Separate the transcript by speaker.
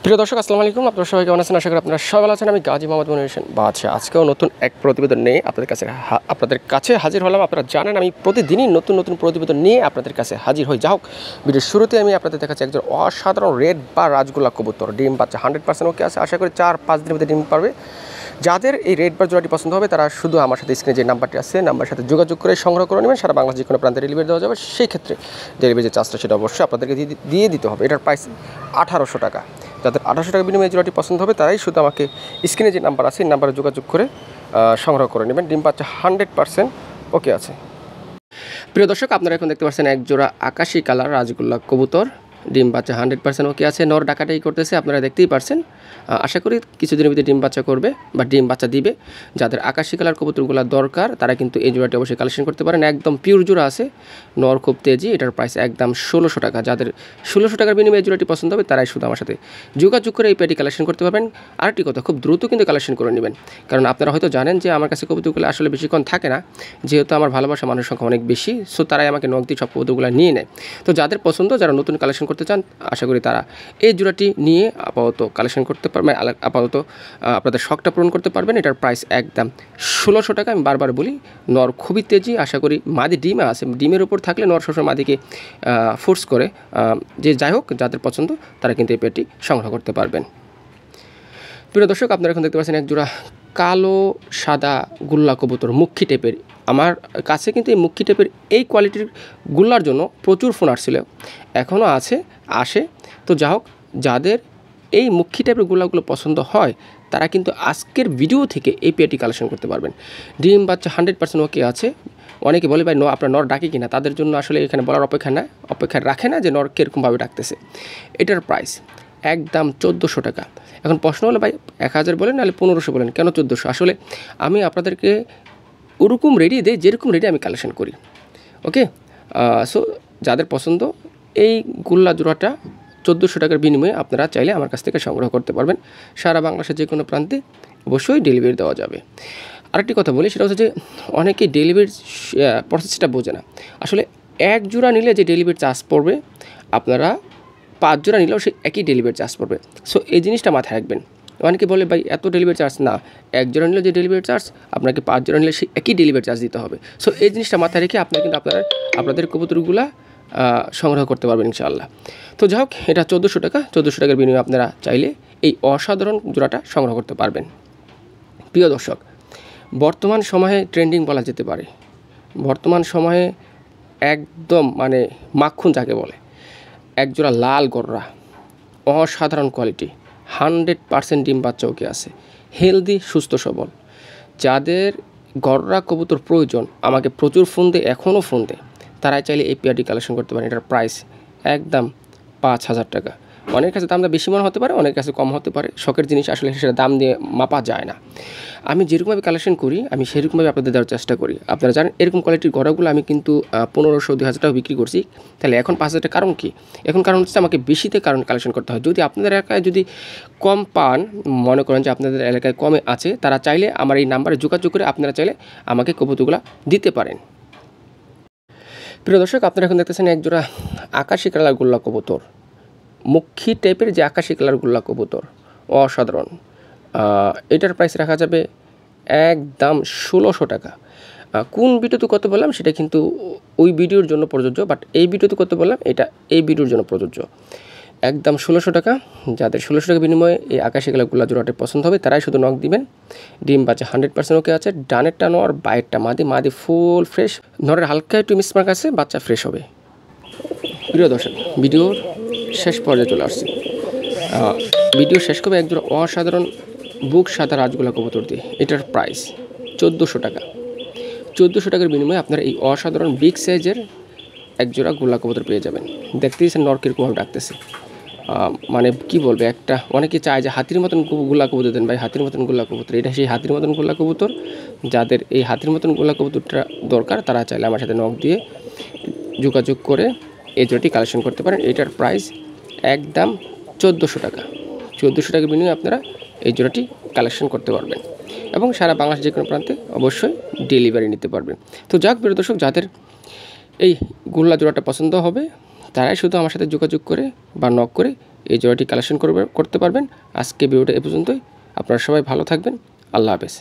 Speaker 1: প্রিয় দর্শক আসসালামু আলাইকুম। আপনারা সবাই কেমন আছেন? আশা করি আপনারা সবাই ভালো আছেন। আমি গাজী মোহাম্মদ মনির হোসেন বাদশা আজকেও নতুন এক প্রতিবেদন নিয়ে আপনাদের কাছে হাজির হলাম। আপনারা জানেন আমি প্রতিদিনই নতুন নতুন প্রতিবেদন নিয়ে আপনাদের কাছে হাজির হই। যাই হোক, ভিডিওর শুরুতে আমি আপনাদের দেখাচ্ছি একজন অসাধারণ রেড বা রাজগোল্লা কবুতর। ডিম বাচ্চা 100% ওকে আছে। আশা করি 4-5 দিনের মধ্যে ডিম পারবে। যাদের এই রেড বার জোড়াটি পছন্দ হবে তারা শুধু আমার সাথে স্ক্রিনে যে নাম্বারটি আছে নাম্বারের সাথে যোগাযোগ করে সংগ্রহ করে নেবেন। সারা বাংলাদেশ যে কোনো প্রান্তে ডেলিভারি দেওয়া যাবে। সেই ক্ষেত্রে ডেলিভারি যে চার্জটা সেটা অবশ্যই আপনাদেরকে দিয়ে দিতে হবে। এটার প্রাইস 1800 টাকা। যাদের 1800 টাকা বিনিময়ে জোড়াটি পছন্দ হবে তারাই শুধু আমাকে স্ক্রিনে যে নাম্বার আছে এই নাম্বারে যোগাযোগ করে সংগ্রহ করে নেবেন। ডিম বাচ্চা 100% ওকে আছে। প্রিয় দর্শক, আপনারা এখন দেখতে পাচ্ছেন এক জোড়া আকাশি কালার রাজগোল্লা কবুতর। ডিম বাচ্চা 100% ওকে আছে। নর ডাকাটাই করতেছে, আপনারা দেখতেই পারছেন। আশা করি কিছুদিনের ভিতরে ডিম বাচ্চা করবে বা ডিম বাচ্চা দিবে। যাদের আকাশি কালার কবুতরগুলো দরকার তারা কিন্তু এই জোড়াটি অবশ্যই কালেকশন করতে পারেন। একদম পিওর জোড়া আছে, নর খুব তেজি। এটার প্রাইস একদম 1600 টাকা। যাদের 1600 টাকার বিনিময়ে এই জোড়াটি পছন্দ হবে তারাই শুধু আমার সাথে যোগাযোগ করে এই পেটি কালেকশন করতে পারবেন। আরেকটি কথা, খুব দ্রুত কিন্তু কালেকশন করে নেবেন, কারণ আপনারা হয়তো জানেন যে আমার কাছে কবুতরগুলো আসলে বেশিক্ষণ থাকে না, যেহেতু আমার ভালোবাসা মানুষের সংখ্যা অনেক বেশি। সো তারাই আমাকে নক দিয়ে সব কবুতরগুলো নিয়ে নেয়। তো যাদের পছন্দ, যারা নতুন কালেকশন করতে চান, আশা করি তারা এই জোড়াটি নিয়ে আপাতত কালেকশন করতে পারবেন। আপাতত আপনাদের শখটা পূরণ করতে পারবেন। এটার প্রাইস একদম 1600 টাকা। আমি বারবার বলি, নর খুবই তেজি। আশা করি মাদি ডিমে আছে, ডিমের উপর থাকলে নর সবসময় মাদিকে ফোর্স করে। যে যাই হোক, যাদের পছন্দ তারা কিন্তু এই পেটি সংগ্রহ করতে পারবেন। প্রিয় দর্শক, আপনারা এখন দেখতে পাচ্ছেন এক জোড়া কালো সাদা গুল্লা কবুতর, মুখী টাইপের। আমার কাছে কিন্তু এই মুখী টাইপের এই কোয়ালিটির গুল্লার জন্য প্রচুর ফোন আসছিল, এখনও আসে। তো যা হোক, যাদের এই মুখী টাইপের গুল্লাগুলো পছন্দ হয় তারা কিন্তু আজকের ভিডিও থেকে এই পেটি কালেকশন করতে পারবেন। ডিম বাচ্চা 100% ওকে আছে। অনেকে বলে ভাই আপনার নর ডাকে কিনা, তাদের জন্য আসলে এখানে বলার অপেক্ষা রাখে না যে নর কীরকমভাবে ডাকতেছে। এটার প্রাইস একদম 1400 টাকা। এখন প্রশ্ন হলো, ভাই 1000 বলেন নাহলে 1500 বলেন, কেন 1400? আসলে আমি আপনাদেরকে ওরকম রেডি দেই যেরকম রেডি আমি কালেকশন করি। ওকে, সো যাদের পছন্দ এই গুল্লা জোড়াটা 1400 টাকার বিনিময়ে আপনারা চাইলে আমার কাছ থেকে সংগ্রহ করতে পারবেন। সারা বাংলাদেশের যে কোনো প্রান্তে অবশ্যই ডেলিভারি দেওয়া যাবে। আরেকটি কথা বলি, সেটা হচ্ছে যে অনেকেই ডেলিভারির প্রসেসটা বোঝে না। আসলে এক জোড়া নিলে যে ডেলিভারি চার্জ পড়বে, আপনারা 5 জোড়া নিলেও সে একই ডেলিভারি চার্জ পড়বে। সো এই জিনিসটা মাথায় রাখবেন। অনেকে বলে ভাই এত ডেলিভারি চার্জ না, এক জোড়া নিলে যে ডেলিভারি চার্জ আপনাকে 5 জোড়া নিলে সে একই ডেলিভারি চার্জ দিতে হবে। সো এই জিনিসটা মাথায় রেখে আপনারা কিন্তু আপনাদের কবুতরগুলা সংগ্রহ করতে পারবেন ইনশাআল্লাহ। তো যাই হোক, এটা 1400 টাকা। 1400 টাকার বিনিময়ে আপনারা চাইলে এই অসাধারণ জোড়াটা সংগ্রহ করতে পারবেন। প্রিয় দর্শক, বর্তমান সময়ে ট্রেন্ডিং বলা যেতে পারে, বর্তমান সময়ে একদম মানে মাখন যাকে বলে, এক জোড়া লাল গররা, অসাধারণ কোয়ালিটি, 100% ডিম বাচ্চা ওকে আছে, হেলদি সুস্থ সবল। যাদের গররা কবুতর প্রয়োজন, আমাকে প্রচুর ফোন দেয়, এখনও ফোন দেয়, তারাই চাইলে এই পেয়ারটি কালেকশন করতে পারেন। এটার প্রাইস একদম 5000 টাকা। অনেকের কাছে দামটা বেশি মনে হতে পারে, অনেকের কাছে কম হতে পারে। শখের জিনিস আসলে সেটা দাম দিয়ে মাপা যায় না। আমি যেরকমভাবে কালেকশন করি আমি সেরকমভাবে আপনাদের দেওয়ার চেষ্টা করি। আপনারা জানেন এরকম কোয়ালিটির গড়াগুলো আমি কিন্তু 1500-2000 টাকা বিক্রি করছি। তাহলে এখন 5000 টাকা কারণ কি? এখন কারণ হচ্ছে আমাকে বেশিতে কালেকশন করতে হয়। যদি আপনাদের এলাকায় যদি কম পান, মনে করেন যে আপনাদের এলাকায় কমে আছে, তারা চাইলে আমার এই নাম্বারে যোগাযোগ করে আপনারা চাইলে আমাকে কবুতরগুলো দিতে পারেন। প্রিয় দর্শক, আপনারা এখন দেখতেছেন এক জোড়া আকাশি কালার গোল্লা কবুতর, মুখী টাইপের যে আকাশি কালার গোল্লা কবুতর, অসাধারণ। এটার প্রাইস রাখা যাবে একদম 1600 টাকা। কোন ভিডিওতে কত বললাম সেটা কিন্তু ওই ভিডিওর জন্য প্রযোজ্য, বাট এই ভিডিওতে কত বললাম এটা এই ভিডিওর জন্য প্রযোজ্য। একদম 1600 টাকা। যাদের 1600 টাকা বিনিময়ে এই আকাশি কালার গোল্লা জোড়াটি পছন্দ হবে তারাই শুধু নক দিবেন। ডিম বাচ্চা 100% ওকে আছে। ডানেরটা নর, বাইরেরটা মাদি ফুল ফ্রেশ। নরের হালকা একটু মিসমার্ক আছে, বাচ্চা ফ্রেশ হবে। প্রিয় দর্শক, ভিডিওর শেষ পর্যায়ে চলে আসছি। ভিডিও শেষ করবে একজোড়া অসাধারণ বুক সাদা রাজগোল্লা কবুতর দিয়ে। এটার প্রাইস 1400 টাকা। 1400 টাকার বিনিময়ে আপনারা এই অসাধারণ বিগ সাইজের একজোড়া গোল্লা কবুতর পেয়ে যাবেন। দেখতেইছেন নর কীরকমভাবে ডাকতেছে, মানে কি বলবে, একটা অনেকে চায় যে হাতির মতন গোল্লা কবুতর দেন, ভাই হাতির মতন গোল্লা কবুতর, এটা সেই হাতির মতন গোল্লা কবুতর। যাদের এই হাতির মতন গোল্লা কবুতরটা দরকার তারা চাইলে আমার সাথে নক দিয়ে যোগাযোগ করে এই জোড়াটি কালেকশন করতে পারেন। এটার প্রাইস একদম 1400 টাকা। 1400 টাকার বিনিময়ে আপনারা এই জোড়াটি কালেকশন করতে পারবেন এবং সারা বাংলাদেশ যে কোনো প্রান্তে অবশ্যই ডেলিভারি নিতে পারবেন। তো যাক প্রিয় দর্শক, যাদের এই গোল্লা জোড়াটা পছন্দ হবে তারাই শুধু আমার সাথে যোগাযোগ করে বা নক করে এই জোড়াটি কালেকশন করতে পারবেন। আজকে ভিডিওটা এ পর্যন্তই। আপনারা সবাই ভালো থাকবেন। আল্লাহ হাফেজ।